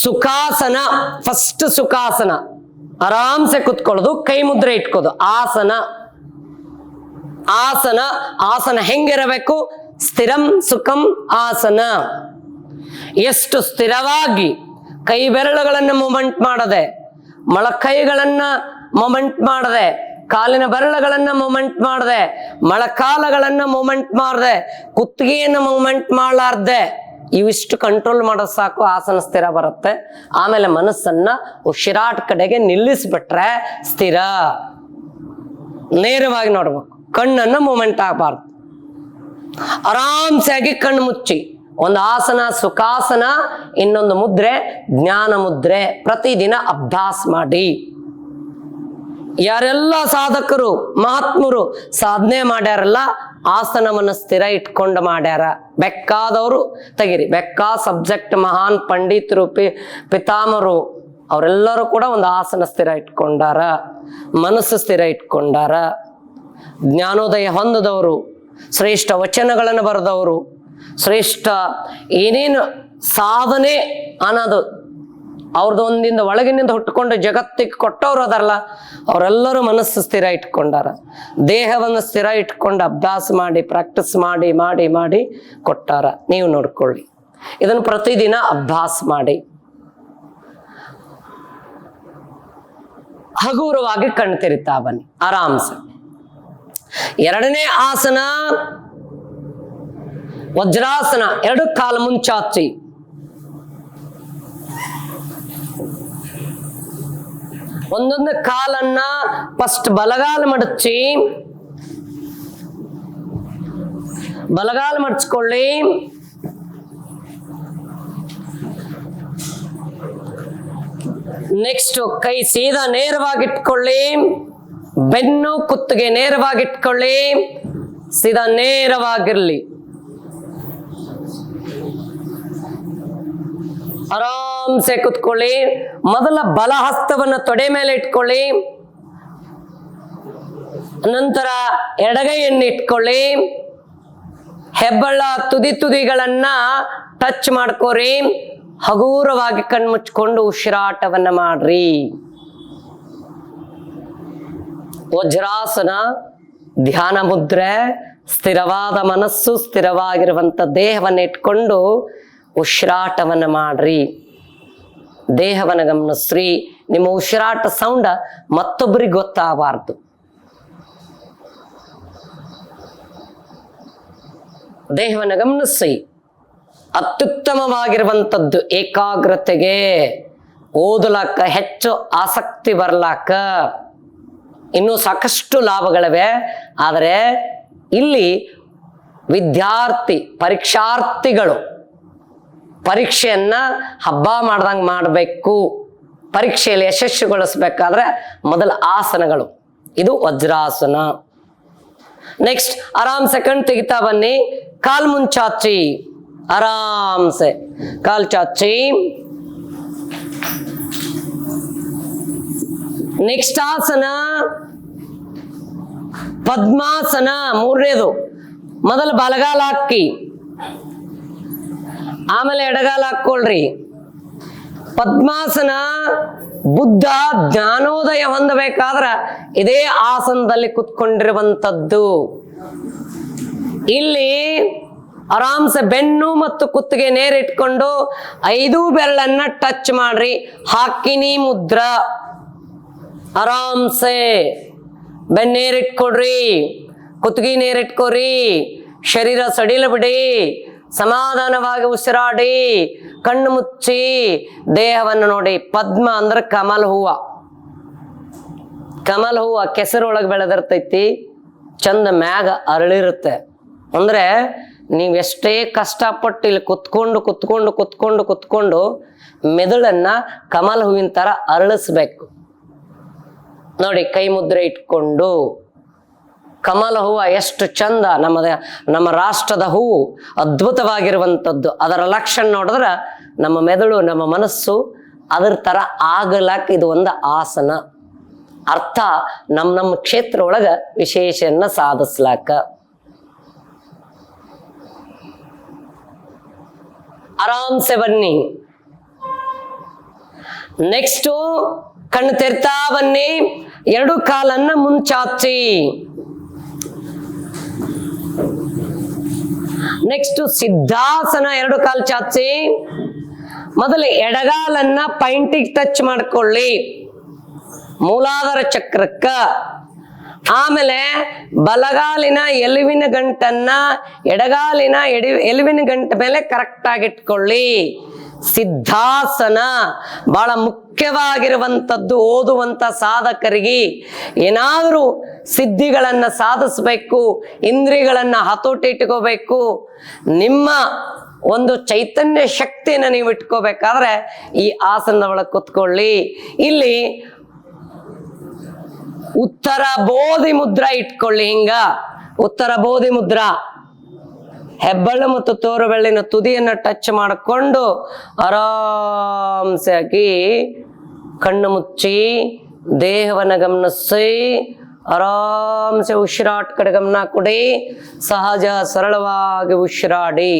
ಸುಖಾಸನ. First ಸುಖಾಸನ, ಆರಾಮ್ಸೆ ಕುತ್ಕೊಳ್ಳೋದು, ಕೈ ಮುದ್ರೆ ಇಟ್ಕೋದು. ಆಸನ. ಆಸನ. ಆಸನ ಹೆಂಗಿರಬೇಕು? ಸ್ಥಿರಂ ಸುಖಂ ಆಸನ. ಎಷ್ಟು ಸ್ಥಿರವಾಗಿ ಕೈ ಬೆರಳುಗಳನ್ನ ಮೂಮೆಂಟ್ ಮಾಡದೆ, ಮೊಳಕೈಗಳನ್ನ ಮೂಮೆಂಟ್ ಮಾಡದೆ, ಕಾಲಿನ ಬೆರಳುಗಳನ್ನ ಮೂಮೆಂಟ್ ಮಾಡದೆ, ಮೊಳಕಾಲಗಳನ್ನ ಮೂಮೆಂಟ್ ಮಾಡದೆ, ಕುತ್ತಿಗೆಯನ್ನು ಮೂಮೆಂಟ್ ಮಾಡಲಾರ್ದೆ, ಇವಿಷ್ಟು ಕಂಟ್ರೋಲ್ ಮಾಡೋದು ಸಾಕು, ಆಸನ ಸ್ಥಿರ ಬರುತ್ತೆ. ಆಮೇಲೆ ಮನಸ್ಸನ್ನ ಉಸಿರಾಟ ಕಡೆಗೆ ನಿಲ್ಲಿಸ್ಬಿಟ್ರೆ ಸ್ಥಿರ. ನೇರವಾಗಿ ನೋಡ್ಬೇಕು, ಕಣ್ಣನ್ನು ಮೂಮೆಂಟ್ ಆಗಬಾರ್ದು. ಆರಾಮ್ಸೆ ಆಗಿ ಕಣ್ಣು ಮುಚ್ಚಿ ಒಂದು ಆಸನ ಸುಖಾಸನ, ಇನ್ನೊಂದು ಮುದ್ರೆ ಜ್ಞಾನ ಮುದ್ರೆ. ಪ್ರತಿದಿನ ಅಭ್ಯಾಸ ಮಾಡಿ. ಯಾರೆಲ್ಲ ಸಾಧಕರು ಮಹಾತ್ಮರು ಸಾಧನೆ ಮಾಡ್ಯಾರಲ್ಲ, ಆಸನವನ್ನು ಸ್ಥಿರ ಇಟ್ಕೊಂಡು ಮಾಡ್ಯಾರ. ಬೆಕ್ಕಾದವರು ತೆಗಿರಿ, ಬೆಕ್ಕಾ ಸಬ್ಜೆಕ್ಟ್ ಮಹಾನ್ ಪಂಡಿತರು, ಪಿತಾಮರು ಅವರೆಲ್ಲರೂ ಕೂಡ ಒಂದು ಆಸನ ಸ್ಥಿರ ಇಟ್ಕೊಂಡಾರ, ಮನಸ್ಸು ಸ್ಥಿರ ಇಟ್ಕೊಂಡಾರ. ಜ್ಞಾನೋದಯ ಹೊಂದದವರು, ಶ್ರೇಷ್ಠ ವಚನಗಳನ್ನು ಬರೆದವರು, ಶ್ರೇಷ್ಠ ಏನೇನು ಸಾಧನೆ ಅನ್ನೋದು ಅವ್ರದ್ದು ಒಂದಿಂದ ಒಳಗಿನಿಂದ ಹುಟ್ಟುಕೊಂಡು ಜಗತ್ತಿಗೆ ಕೊಟ್ಟವ್ರು ಅದಾರಲ್ಲ, ಅವರೆಲ್ಲರೂ ಮನಸ್ಸು ಸ್ಥಿರ ಇಟ್ಕೊಂಡಾರ. ದೇಹವನ್ನು ಸ್ಥಿರ ಇಟ್ಕೊಂಡು ಅಭ್ಯಾಸ ಮಾಡಿ, ಪ್ರಾಕ್ಟೀಸ್ ಮಾಡಿ ಮಾಡಿ ಮಾಡಿ ಕೊಟ್ಟಾರ. ನೀವು ನೋಡ್ಕೊಳ್ಳಿ, ಇದನ್ನು ಪ್ರತಿದಿನ ಅಭ್ಯಾಸ ಮಾಡಿ. ಹಗುರವಾಗಿ ಕಣ್ಣು ತೆರಿತಾ ಬನ್ನಿ, ಆರಾಮ್ಸೆ. ಎರಡನೇ ಆಸನ ವಜ್ರಾಸನ. ಎರಡು ಕಾಲು ಮುಂಚಾಚಿ, ಒಂದೊಂದು ಕಾಲನ್ನ ಫಸ್ಟ್ ಬಲಗಾಲ ಮಡಚಿ, ಬಲಗಾಲ ಮಡಚ್ಕೊಳ್ಳಿ. ನೆಕ್ಸ್ಟ್ ಕೈ ಸೀದಾ ನೇರವಾಗಿಟ್ಕೊಳ್ಳಿ, ಬೆನ್ನು ಕುತ್ತಿಗೆ ನೇರವಾಗಿಟ್ಕೊಳ್ಳಿ, ಸೀದಾ ನೇರವಾಗಿರ್ಲಿ. ಆರಾಮ್ಸೆ ಕುತ್ಕೊಳ್ಳಿ. ಮೊದಲ ಬಲ ಹಸ್ತವನ್ನ ತೊಡೆ ಮೇಲೆ ಇಟ್ಕೊಳ್ಳಿ, ನಂತರ ಎಡಗೈಯನ್ನು ಇಟ್ಕೊಳ್ಳಿ. ಹೆಬ್ಬಳ್ಳ ತುದಿಗಳನ್ನ ಟಚ್ ಮಾಡ್ಕೋರಿ. ಹಗೂರವಾಗಿ ಕಣ್ಮುಚ್ಕೊಂಡು ಉಸಿರಾಟವನ್ನ ಮಾಡ್ರಿ. ವಜ್ರಾಸನ ಧ್ಯಾನ ಮುದ್ರೆ. ಸ್ಥಿರವಾದ ಮನಸ್ಸು, ಸ್ಥಿರವಾಗಿರುವಂತ ದೇಹವನ್ನ ಇಟ್ಕೊಂಡು ಉಸಿರಾಟವನ್ನ ಮಾಡ್ರಿ. ದೇಹವನ್ನ ಗಮನಿಸ್ರಿ. ನಿಮ್ಮ ಉಸಿರಾಟ ಸೌಂಡ ಮತ್ತೊಬ್ಬರಿಗೆ ಗೊತ್ತಾಗಬಾರ್ದು. ದೇಹವನ್ನ ಗಮನಿಸಿ. ಅತ್ಯುತ್ತಮವಾಗಿರುವಂಥದ್ದು ಏಕಾಗ್ರತೆಗೆ, ಓದಲಾಕ ಹೆಚ್ಚು ಆಸಕ್ತಿ ಬರ್ಲಾಕ ಇನ್ನೂ ಸಾಕಷ್ಟು ಲಾಭಗಳಿವೆ. ಆದರೆ ಇಲ್ಲಿ ವಿದ್ಯಾರ್ಥಿ ಪರೀಕ್ಷಾರ್ಥಿಗಳು ಪರೀಕ್ಷೆಯನ್ನ ಹಬ್ಬ ಮಾಡ್ದಂಗೆ ಮಾಡಬೇಕು. ಪರೀಕ್ಷೆಯಲ್ಲಿ ಯಶಸ್ಸುಗೊಳಿಸ್ಬೇಕಾದ್ರೆ ಮೊದಲ ಆಸನಗಳು. ಇದು ವಜ್ರಾಸನ. ನೆಕ್ಸ್ಟ್ ಆರಾಮ್ಸೆ ಕಣ್ ತೆಗಿತಾ ಬನ್ನಿ. ಕಾಲ್ ಮುಂಚಾಚಿ, ಆರಾಮ್ಸೆ ಕಾಲ್ ಚಾಚಿ. ನೆಕ್ಸ್ಟ್ ಆಸನ ಪದ್ಮಾಸನ, ಮೂರನೇದು. ಮೊದಲು ಬಲಗಾಲ ಹಾಕಿ, ಆಮೇಲೆ ಎಡಗಾಲ ಹಾಕೊಳ್ರಿ. ಪದ್ಮಾಸನ ಬುದ್ಧ ಜ್ಞಾನೋದಯ ಹೊಂದಬೇಕಾದ್ರ ಇದೇ ಆಸನದಲ್ಲಿ ಕುತ್ಕೊಂಡಿರುವಂಥದ್ದು. ಇಲ್ಲಿ ಆರಾಮ್ಸೆ ಬೆನ್ನು ಮತ್ತು ಕುತ್ತಿಗೆ ನೇರಿಟ್ಕೊಂಡು 5 ಬೆರಳನ್ನ ಟಚ್ ಮಾಡ್ರಿ. ಹಾಕಿನಿ ಮುದ್ರ. ಆರಾಮ್ಸೆ ಬೆನ್ನೇರಿಟ್ಕೊಡ್ರಿ, ಕುತ್ತಿಗೆ ನೇರಿಟ್ಕೊರಿ. ಶರೀರ ಸಡಿಲ ಬಿಡಿ, ಸಮಾಧಾನವಾಗಿ ಉಸಿರಾಡಿ, ಕಣ್ಣು ಮುಚ್ಚಿ ದೇಹವನ್ನು ನೋಡಿ. ಪದ್ಮ ಅಂದ್ರೆ ಕಮಲ್ ಹೂವ. ಕಮಲ್ ಹೂವ ಕೆಸರೊಳಗೆ ಬೆಳೆದಿರ್ತೈತಿ, ಚಂದ ಮ್ಯಾಗ ಅರಳಿರುತ್ತೆ. ಅಂದ್ರೆ ನೀವೆಷ್ಟೇ ಕಷ್ಟಪಟ್ಟು ಇಲ್ಲಿ ಕುತ್ಕೊಂಡು ಕುತ್ಕೊಂಡು ಕುತ್ಕೊಂಡು ಕುತ್ಕೊಂಡು ಮೆದುಳನ್ನ ಕಮಲ್ ಹೂವಿನ ತರ ಅರಳಿಸ್ಬೇಕು ನೋಡಿ. ಕೈ ಮುದ್ರೆ ಇಟ್ಕೊಂಡು ಕಮಲ ಹೂವು ಎಷ್ಟು ಚಂದ. ನಮ್ಮ ರಾಷ್ಟ್ರದ ಹೂವು ಅದ್ಭುತವಾಗಿರುವಂಥದ್ದು. ಅದರ ಲಕ್ಷಣ ನೋಡಿದ್ರೆ ನಮ್ಮ ಮೆದುಳು, ನಮ್ಮ ಮನಸ್ಸು ಅದರ ತರ ಆಗಲಾಕ ಇದು ಒಂದು ಆಸನ. ಅರ್ಥ ನಮ್ಮ ಕ್ಷೇತ್ರ ಒಳಗ ವಿಶೇಷನ್ನ ಸಾಧಿಸ್ಲಾಕ. ಆರಾಮ್ಸೆ ಬನ್ನಿ. ನೆಕ್ಸ್ಟ್ ಕಣ್ಣು ತೆರ್ತಾ ಬನ್ನಿ, ಎರಡು ಕಾಲನ್ನ ಮುಂಚಾಚಿ. ನೆಕ್ಸ್ಟ್ ಸಿದ್ಧಾಸನ, ಎರಡು ಕಾಲು ಚಾಚಿ. ಮೊದಲು ಎಡಗಾಲನ್ನ ಪೈಂಟಿಗೆ ಟಚ್ ಮಾಡ್ಕೊಳ್ಳಿ ಮೂಲಾಧಾರ ಚಕ್ರಕ್ಕ. ಆಮೇಲೆ ಬಲಗಾಲಿನ ಎಲುವಿನ ಗಂಟನ್ನ ಎಡಗಾಲಿನ ಎಲುವಿನ ಗಂಟ ಮೇಲೆ ಕರೆಕ್ಟ್ ಆಗಿಟ್ಕೊಳ್ಳಿ. ಸಿದ್ಧಾಸನ ಬಹಳ ಮುಖ್ಯವಾಗಿರುವಂಥದ್ದು. ಓದುವಂತ ಸಾಧಕರಿಗೆ ಏನಾದರೂ ಸಿದ್ಧಿಗಳನ್ನ ಸಾಧಿಸ್ಬೇಕು, ಇಂದ್ರಿಯಗಳನ್ನ ಹತೋಟಿ ಇಟ್ಕೋಬೇಕು, ನಿಮ್ಮ ಒಂದು ಚೈತನ್ಯ ಶಕ್ತಿಯನ್ನು ನೀವು ಇಟ್ಕೋಬೇಕಾದ್ರೆ ಈ ಆಸನದ ಒಳಗೆ ಕೂತ್ಕೊಳ್ಳಿ. ಇಲ್ಲಿ ಉತ್ತರ ಬೋಧಿ ಮುದ್ರಾ ಇಟ್ಕೊಳ್ಳಿ. ಹಿಂಗ ಉತ್ತರ ಬೋಧಿ ಮುದ್ರಾ, ಹೆಬ್ಬೆರಳು ಮತ್ತು ತೋರು ಬೆರಳಿನ ತುದಿಯನ್ನ ಟಚ್ ಮಾಡಿಕೊಂಡು ಆರಾಮ್ಸೆ ಆಗಿ ಕಣ್ಣು ಮುಚ್ಚಿ ದೇಹವನ್ನ ಗಮನಿಸಿ ಆರಾಮ್ಸೆ ಉಸಿರಾಟ ಕಡೆ ಗಮನ ಕೊಡಿ. ಸಹಜ ಸರಳವಾಗಿ ಉಸಿರಾಡಿ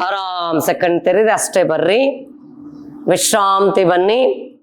ಆರಾಮ್ಸೆ ಕಣ್ ತೆರೀರಿ. ಅಷ್ಟೇ ಬರ್ರಿ, ವಿಶ್ರಾಂತಿ ಬನ್ನಿ.